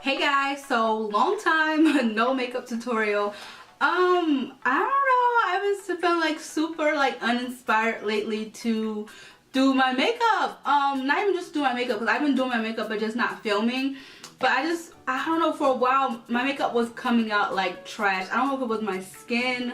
Hey guys, so long time no makeup tutorial. I don't know, I've been feeling like super uninspired lately to do my makeup. Not even just do my makeup, because I've been doing my makeup but just not filming. But I don't know, for a while my makeup was coming out like trash. I don't know if it was my skin.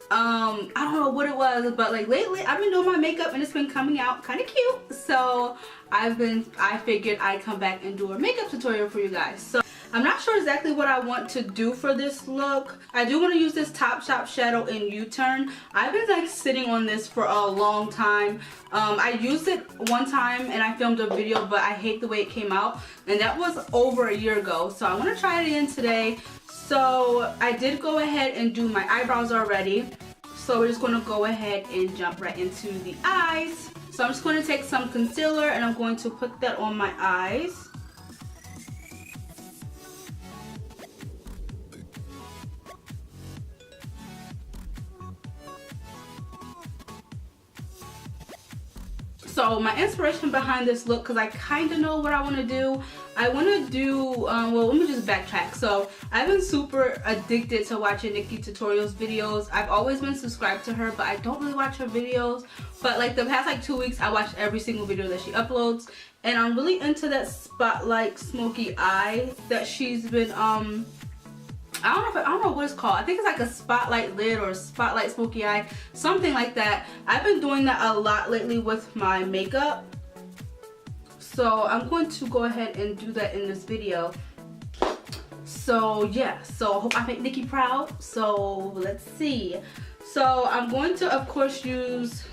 I don't know what it was, but like lately I've been doing my makeup and it's been coming out kind of cute. So I figured I'd come back and do a makeup tutorial for you guys. So I'm not sure exactly what I want to do for this look. I do want to use this Topshop shadow in U-turn. I've been like sitting on this for a long time. I used it one time and I filmed a video, but I hate the way it came out, and that was over a year ago. So I want to try it again today. So I did go ahead and do my eyebrows already. So we're just going to go ahead and jump right into the eyes. So I'm just going to take some concealer and I'm going to put that on my eyes. So my inspiration behind this look, because I kind of know what I want to do. I want to do, well, let me just backtrack. So I've been super addicted to watching Nikki Tutorials videos. I've always been subscribed to her, but I don't really watch her videos. But like the past 2 weeks, I watched every single video that she uploads. And I'm really into that spotlight smoky eye that she's been, I don't know what it's called. I think it's like a spotlight lid or a spotlight smoky eye, something like that. I've been doing that a lot lately with my makeup. So I'm going to go ahead and do that in this video. So yeah, so I hope I make Nikki proud. So let's see. So I'm going to, of course, use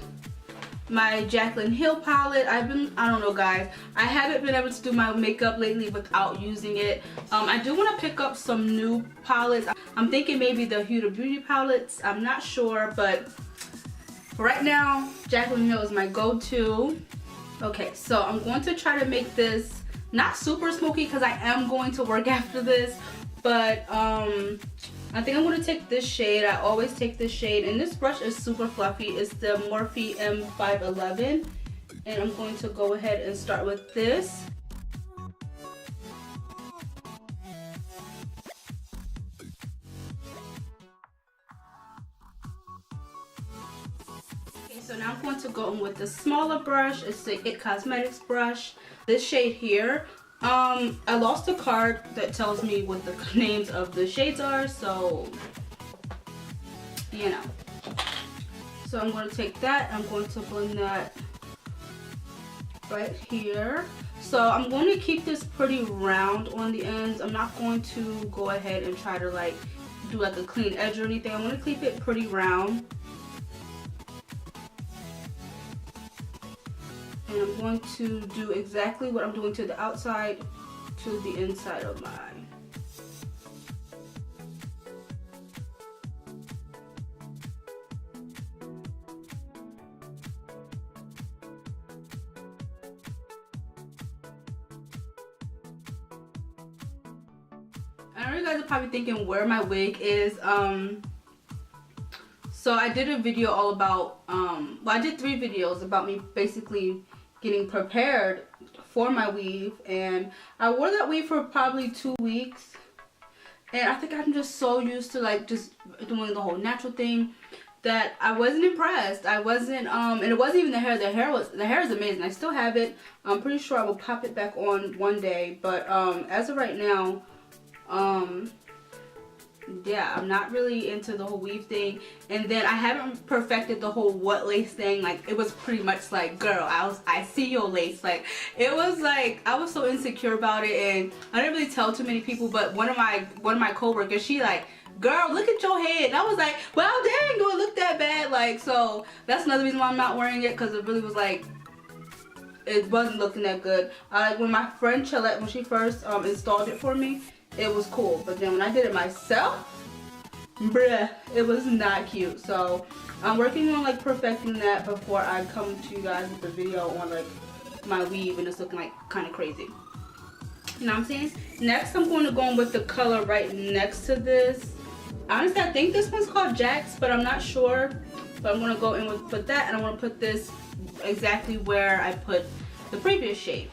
my Jaclyn Hill palette. I don't know guys, I haven't been able to do my makeup lately without using it. I do want to pick up some new palettes. I'm thinking maybe the Huda Beauty palettes. I'm not sure, but for right now, Jaclyn Hill is my go-to. Okay, so I'm going to try to make this not super smoky because I am going to work after this, but I think I'm going to take this shade. I always take this shade, and this brush is super fluffy. It's the Morphe M511, and I'm going to go ahead and start with this. Okay, so now I'm going to go in with the smaller brush. It's the It Cosmetics brush. This shade here. I lost a card that tells me what the names of the shades are, so you know. So I'm going to take that, I'm going to blend that right here. So I'm going to keep this pretty round on the ends. I'm not going to go ahead and try to like do like a clean edge or anything. I'm going to keep it pretty round. And I'm going to do exactly what I'm doing to the outside to the inside of my eye. I know you guys are probably thinking where my wig is. So I did a video all about, well, I did 3 videos about me basically getting prepared for my weave, and I wore that weave for probably 2 weeks, and I think I'm just so used to like just doing the whole natural thing that I wasn't impressed. I wasn't, and it wasn't even the hair. The hair is amazing. I still have it. I'm pretty sure I will pop it back on one day, but as of right now, yeah, I'm not really into the whole weave thing. And then I haven't perfected the whole what lace thing. Like, it was pretty much like, girl, I see your lace. Like, it was like, I was so insecure about it, and I didn't really tell too many people. But one of my coworkers, she like, girl, look at your head. And I was like, well, dang, do it look that bad? Like, so that's another reason why I'm not wearing it, because it really was like, it wasn't looking that good. Like when my friend Chelette, when she first installed it for me, it was cool, but then when I did it myself, bruh, it was not cute. So I'm working on like perfecting that before I come to you guys with the video on like my weave and it's looking like kind of crazy. You know what I'm saying? Next, I'm going to go in with the color right next to this. Honestly, I think this one's called Jax, but I'm not sure. But I'm going to go in with that, and I'm going to put this exactly where I put the previous shade.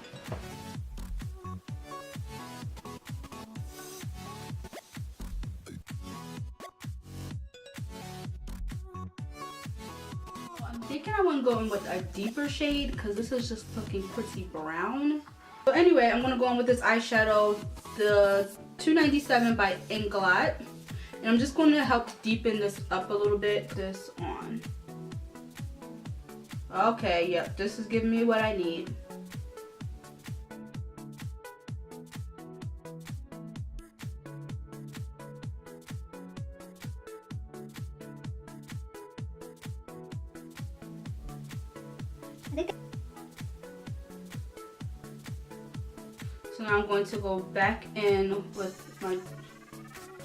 I want to go in with a deeper shade because this is just looking pretty brown. So anyway, I'm going to go in with this eyeshadow, the 297 by Inglot. And I'm just going to help deepen this up a little bit. This on. Okay, yep, this is giving me what I need. So now I'm going to go back in with my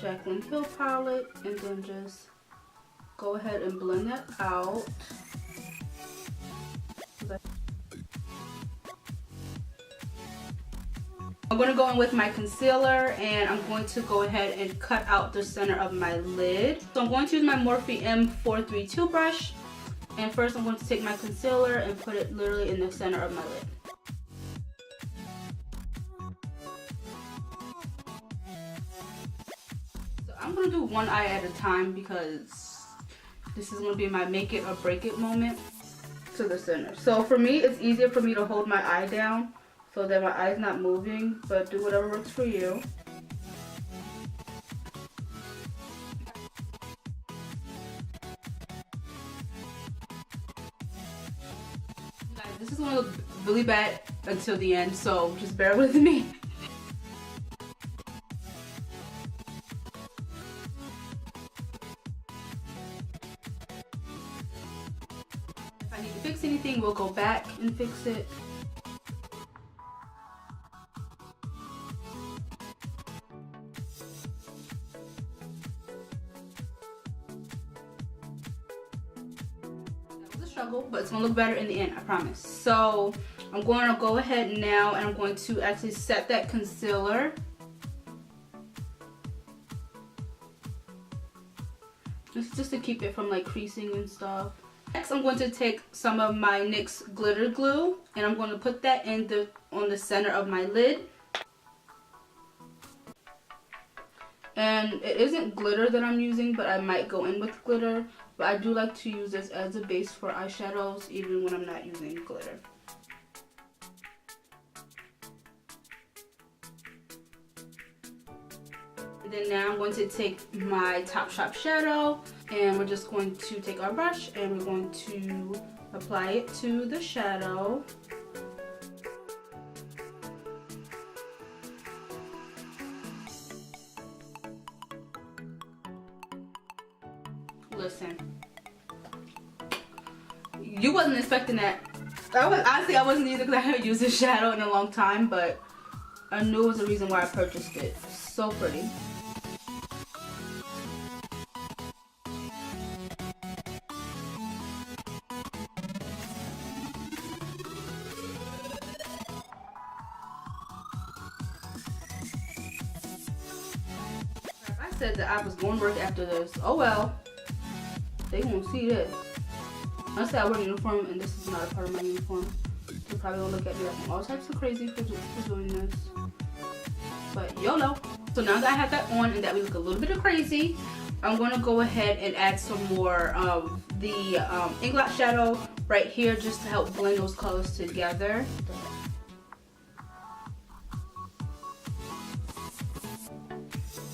Jaclyn Hill palette and then just go ahead and blend that out. I'm going to go in with my concealer and I'm going to go ahead and cut out the center of my lid. So I'm going to use my Morphe M432 brush, and first I'm going to take my concealer and put it literally in the center of my lid. So I'm going to do one eye at a time because this is going to be my make it or break it moment to the center. So for me, it's easier for me to hold my eye down so that my eye's not moving, but do whatever works for you. Guys, this is going to look really bad until the end, so just bear with me. If I need to fix anything, we'll go back and fix it. Struggle, but it's gonna look better in the end, I promise. So I'm going to go ahead now and I'm going to actually set that concealer. This is just to keep it from like creasing and stuff. Next, I'm going to take some of my NYX glitter glue and I'm going to put that on the center of my lid. And it isn't glitter that I'm using, but I might go in with glitter. But I do like to use this as a base for eyeshadows even when I'm not using glitter. And then now I'm going to take my Topshop shadow and we're just going to take our brush and we're going to apply it to the shadow. Listen, you wasn't expecting that. Honestly, I wasn't either because I haven't used this shadow in a long time, but I knew it was the reason why I purchased it. So pretty. I said that I was going to work after this. Oh well. They won't see this. I say I wear a uniform and this is not a part of my uniform. They probably will look at me like all types of crazy for doing this. But YOLO. So now that I have that on and that we look a little bit of crazy, I'm going to go ahead and add some more of the Inglot shadow right here just to help blend those colors together.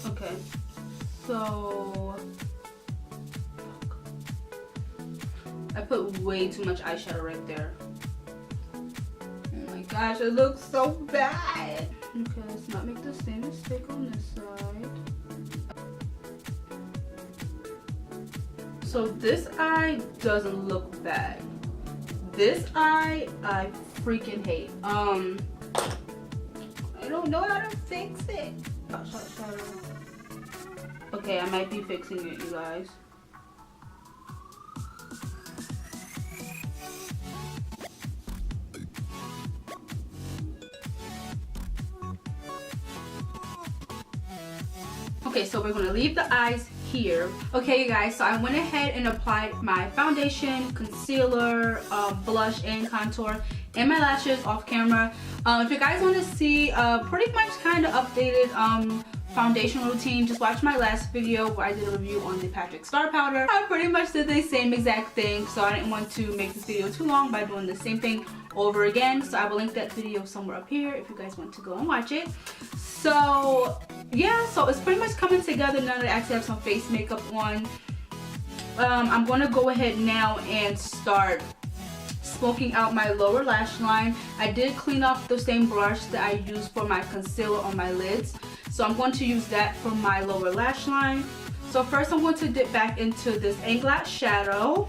Okay. So I put way too much eyeshadow right there. Oh my gosh, it looks so bad. Okay, let's not make the same mistake on this side. So this eye doesn't look bad. This eye, I freaking hate. I don't know how to fix it. Okay, I might be fixing it, you guys. Okay, so we're gonna leave the eyes here. Okay, you guys, so I went ahead and applied my foundation, concealer, blush, and contour, and my lashes off camera. If you guys want to see pretty much kind of updated foundation routine, just watch my last video where I did a review on the Patrick Star Powder. I pretty much did the same exact thing, so I didn't want to make this video too long by doing the same thing over again. So I will link that video somewhere up here if you guys want to go and watch it. So yeah, so it's pretty much coming together now that I actually have some face makeup on. I'm going to go ahead now and start smoking out my lower lash line. I did clean off the same brush that I used for my concealer on my lids, so I'm going to use that for my lower lash line. So first I'm going to dip back into this Anglash shadow.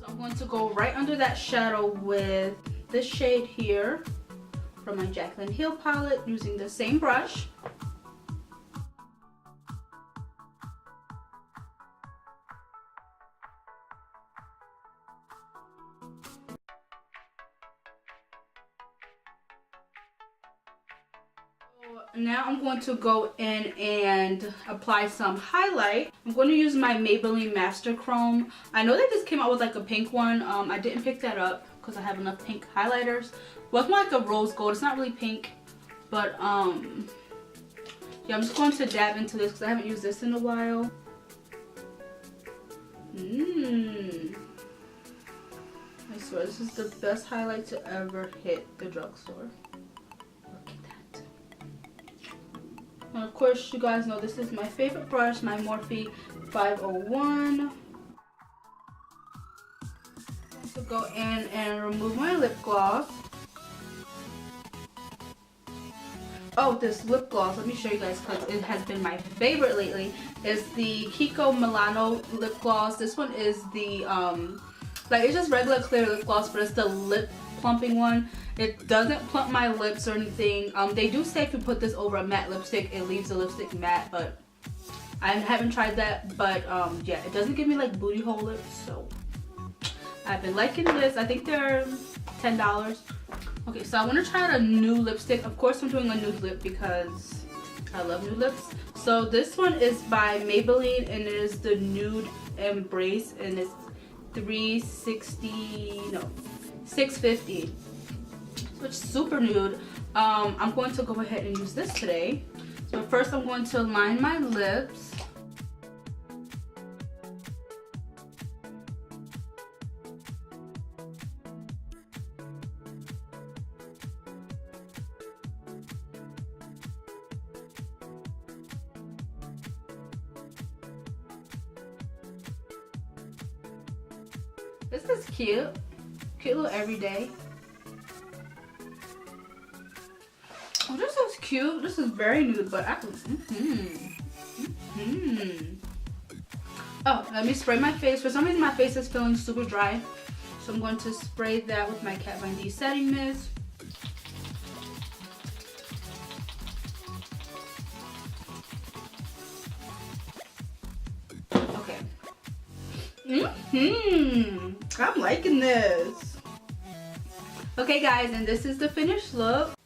I'm going to go right under that shadow with this shade here from my Jaclyn Hill palette using the same brush. Now I'm going to go in and apply some highlight. I'm going to use my Maybelline Master Chrome. I know they just came out with like a pink one. I didn't pick that up because I have enough pink highlighters. Well, it's more like a rose gold. It's not really pink, but yeah, I'm just going to dab into this because I haven't used this in a while. I swear this is the best highlight to ever hit the drugstore. And of course, you guys know this is my favorite brush, my Morphe 501. So go in and remove my lip gloss. Oh, this lip gloss, let me show you guys because it has been my favorite lately. It's the Kiko Milano lip gloss. This one is the, like it's just regular clear lip gloss, but it's the lip plumping one. It doesn't plump my lips or anything. They do say if you put this over a matte lipstick, it leaves the lipstick matte, but I haven't tried that. But yeah, it doesn't give me like booty hole lips, so I've been liking this. I think they're $10. Okay, so I want to try out a new lipstick. Of course, I'm doing a nude lip because I love nude lips. So this one is by Maybelline and it is the Nude Embrace, and it's $650. Which is super nude. I'm going to go ahead and use this today. So first I'm going to line my lips. This is cute. Cute little everyday. Oh, this is cute. This is very nude, but I Oh, let me spray my face. For some reason, my face is feeling super dry, so I'm going to spray that with my Kat Von D setting mist. Okay. I'm liking this. Okay, guys, and this is the finished look.